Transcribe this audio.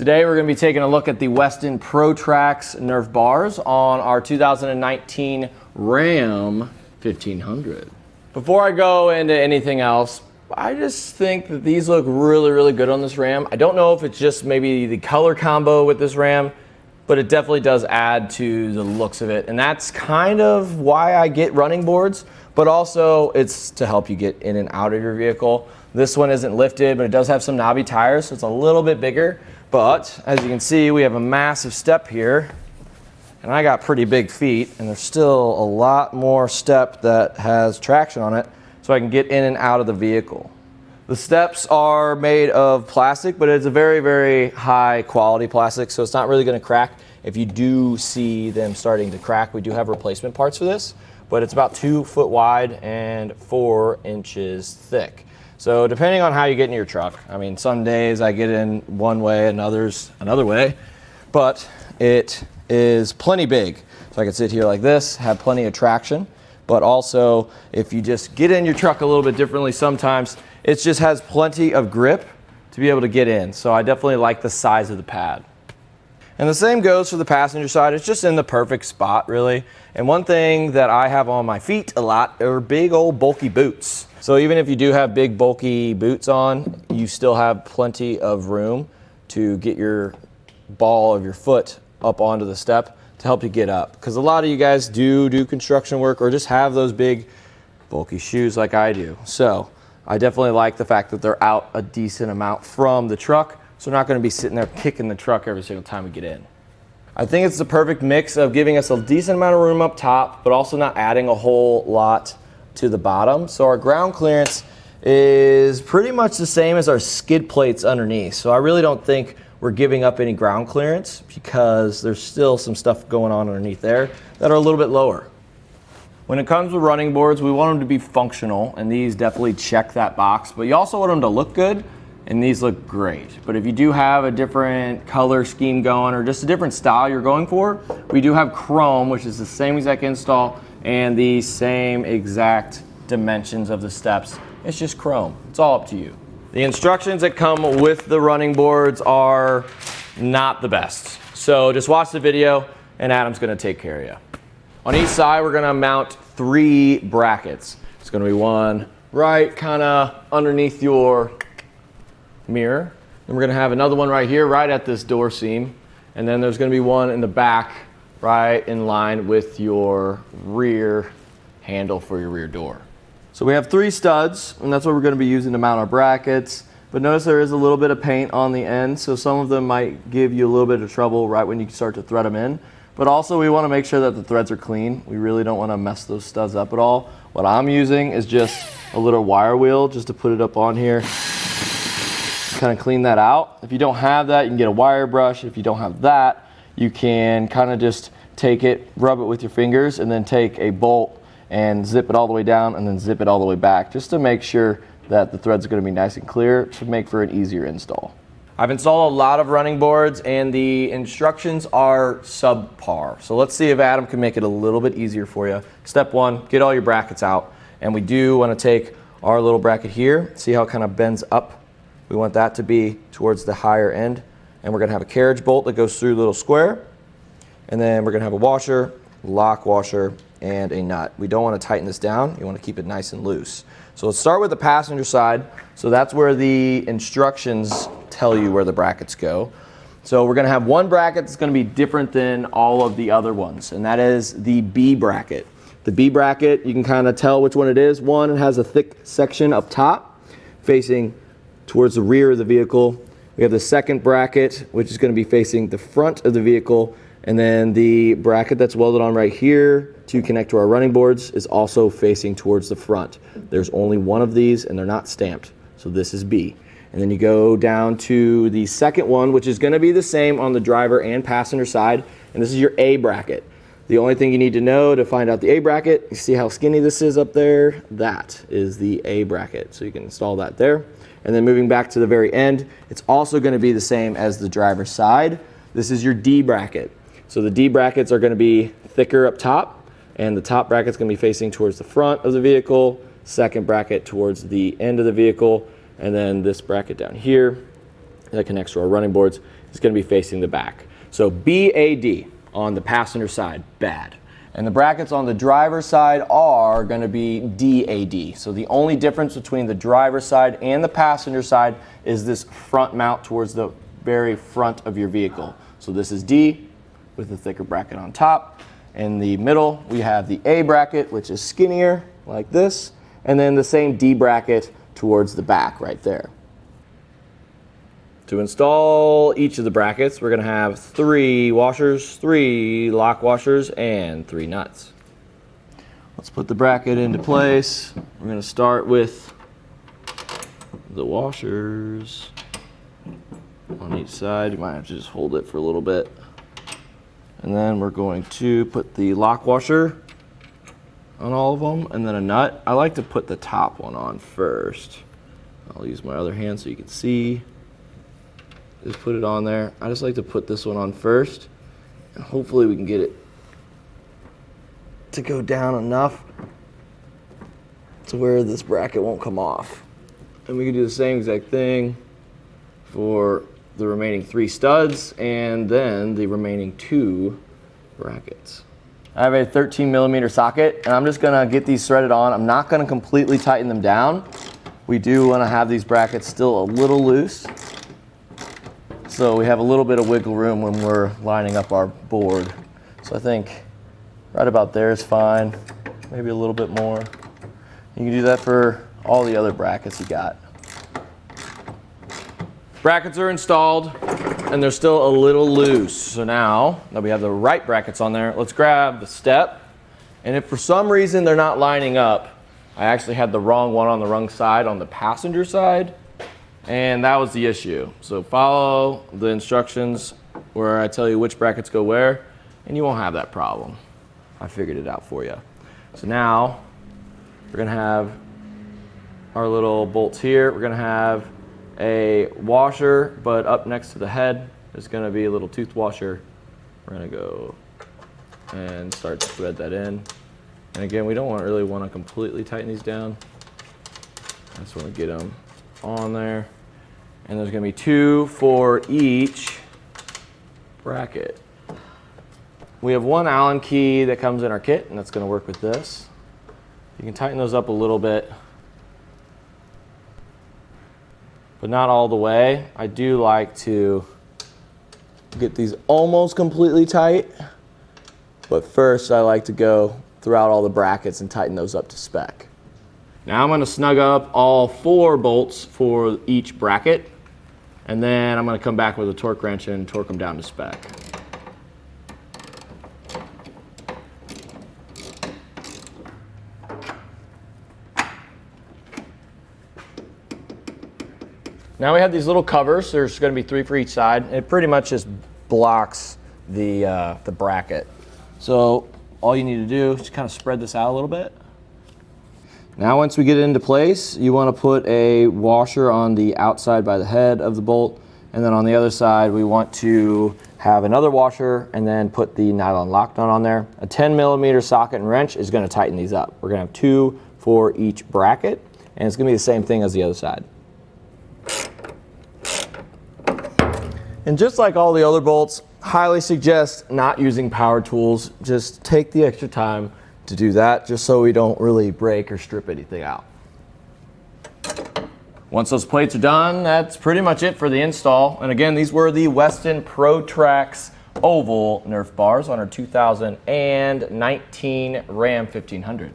Today we're going to be taking a look at the Westin TRAXX Nerf Bars on our 2019 Ram 1500. Before I go into anything else, I just think that these look really good on this Ram. I don't know if it's just maybe the color combo with this Ram, but it definitely does add to the looks of it. And that's kind of why I get running boards, but also it's to help you get in and out of your vehicle. This one isn't lifted, but it does have some knobby tires, so it's a little bit bigger. But as you can see, we have a massive step here, and I got pretty big feet, and there's still a lot more step that has traction on it, so I can get in and out of the vehicle. The steps are made of plastic, but it's a very high quality plastic, so it's not really going to crack. If you do see them starting to crack, we do have replacement parts for this, but it's about 2 foot wide and 4 inches thick. So depending on how you get in your truck, I mean, some days I get in one way and others another way, but it is plenty big. So I can sit here like this, have plenty of traction, but also if you just get in your truck a little bit differently sometimes, it just has plenty of grip to be able to get in. So I definitely like the size of the pad. And the same goes for the passenger side. It's just in the perfect spot, really. And one thing that I have on my feet a lot are big old bulky boots. So even if you do have big bulky boots on, you still have plenty of room to get your ball of your foot up onto the step to help you get up. Because a lot of you guys do construction work or just have those big bulky shoes like I do. So I definitely like the fact that they're out a decent amount from the truck. So we're not going to be sitting there kicking the truck every single time we get in. I think it's the perfect mix of giving us a decent amount of room up top, but also not adding a whole lot to the bottom. So our ground clearance is pretty much the same as our skid plates underneath. So I really don't think we're giving up any ground clearance because there's still some stuff going on underneath there that are a little bit lower. When it comes to running boards, we want them to be functional, and these definitely check that box, but you also want them to look good, and these look great. But if you do have a different color scheme going or just a different style you're going for, we do have chrome, which is the same exact install and the same exact dimensions of the steps. It's just chrome. It's all up to you. The instructions that come with the running boards are not the best. So just watch the video and Adam's gonna take care of you. On each side, we're gonna mount 3 brackets. It's gonna be one right kinda underneath your mirror. And we're gonna have another one right here, right at this door seam. And then there's gonna be one in the back, right in line with your rear handle for your rear door. So we have 3 studs, and that's what we're gonna be using to mount our brackets. But notice there is a little bit of paint on the end, so some of them might give you a little bit of trouble right when you start to thread them in. But also we wanna make sure that the threads are clean. We really don't wanna mess those studs up at all. What I'm using is just a little wire wheel just to put it up on here. Kind of clean that out. If you don't have that, you can get a wire brush. If you don't have that, you can kind of just take it, rub it with your fingers, and then take a bolt and zip it all the way down and then zip it all the way back, just to make sure that the threads are going to be nice and clear to make for an easier install. I've installed a lot of running boards and the instructions are subpar. So let's see if Adam can make it a little bit easier for you. Step 1, get all your brackets out. And we do want to take our little bracket here, see how it kind of bends up. We want that to be towards the higher end. And we're gonna have a carriage bolt that goes through the little square. And then we're gonna have a washer, lock washer, and a nut. We don't wanna tighten this down. You wanna keep it nice and loose. So let's start with the passenger side. So that's where the instructions tell you where the brackets go. So we're gonna have one bracket that's gonna be different than all of the other ones, and that is the B bracket. The B bracket, you can kind of tell which one it is. One, it has a thick section up top facing towards the rear of the vehicle. We have the second bracket, which is going to be facing the front of the vehicle, and then the bracket that's welded on right here to connect to our running boards is also facing towards the front. There's only one of these and they're not stamped, so this is B. And then you go down to the second one, which is going to be the same on the driver and passenger side, and this is your A bracket. The only thing you need to know to find out the A bracket, you see how skinny this is up there? That is the A bracket, so you can install that there. And then moving back to the very end, it's also going to be the same as the driver's side. This is your D bracket. So the D brackets are going to be thicker up top, and the top bracket's going to be facing towards the front of the vehicle, second bracket towards the end of the vehicle, and then this bracket down here that connects to our running boards is going to be facing the back. So BAD on the passenger side, bad. And the brackets on the driver's side are going to be DAD. So the only difference between the driver's side and the passenger side is this front mount towards the very front of your vehicle. So this is D with the thicker bracket on top. In the middle, we have the A bracket, which is skinnier like this, and then the same D bracket towards the back right there. To install each of the brackets, we're going to have 3 washers, 3 lock washers, and 3 nuts. Let's put the bracket into place. We're going to start with the washers on each side. You might have to just hold it for a little bit. And then we're going to put the lock washer on all of them, and then a nut. I like to put the top one on first. I'll use my other hand so you can see. Just put it on there. I just like to put this one on first, and hopefully we can get it to go down enough to where this bracket won't come off. And we can do the same exact thing for the remaining 3 studs and then the remaining 2 brackets. I have a 13mm socket, and I'm just gonna get these threaded on. I'm not gonna completely tighten them down. We do wanna have these brackets still a little loose, so we have a little bit of wiggle room when we're lining up our board. So I think right about there is fine, maybe a little bit more. You can do that for all the other brackets you got. Brackets are installed, and they're still a little loose. So now that we have the right brackets on there, let's grab the step. And if for some reason they're not lining up, I actually had the wrong one on the wrong side on the passenger side, and that was the issue. So follow the instructions where I tell you which brackets go where, and you won't have that problem. I figured it out for you. So now we're gonna have our little bolts here. We're gonna have a washer, but up next to the head is going to be a little tooth washer. We're going to go and start to thread that in. And again, we don't really want to completely tighten these down. I just want to get them on there. And there's going to be 2 for each bracket. We have 1 Allen key that comes in our kit, and that's going to work with this. You can tighten those up a little bit, but not all the way. I do like to get these almost completely tight, but first I like to go throughout all the brackets and tighten those up to spec. Now I'm going to snug up all 4 bolts for each bracket, and then I'm going to come back with a torque wrench and torque them down to spec. Now we have these little covers. There's going to be 3 for each side. It pretty much just blocks the bracket. So all you need to do is just kind of spread this out a little bit. Now once we get it into place, you want to put a washer on the outside by the head of the bolt, and then on the other side we want to have another washer and then put the nylon lock nut on there. A 10mm socket and wrench is going to tighten these up. We're going to have 2 for each bracket, and it's going to be the same thing as the other side. And just like all the other bolts, highly suggest not using power tools. Just take the extra time to do that, just so we don't really break or strip anything out. Once those plates are done, that's pretty much it for the install. And again, these were the Westin TRAXX oval Nerf bars on our 2019 Ram 1500.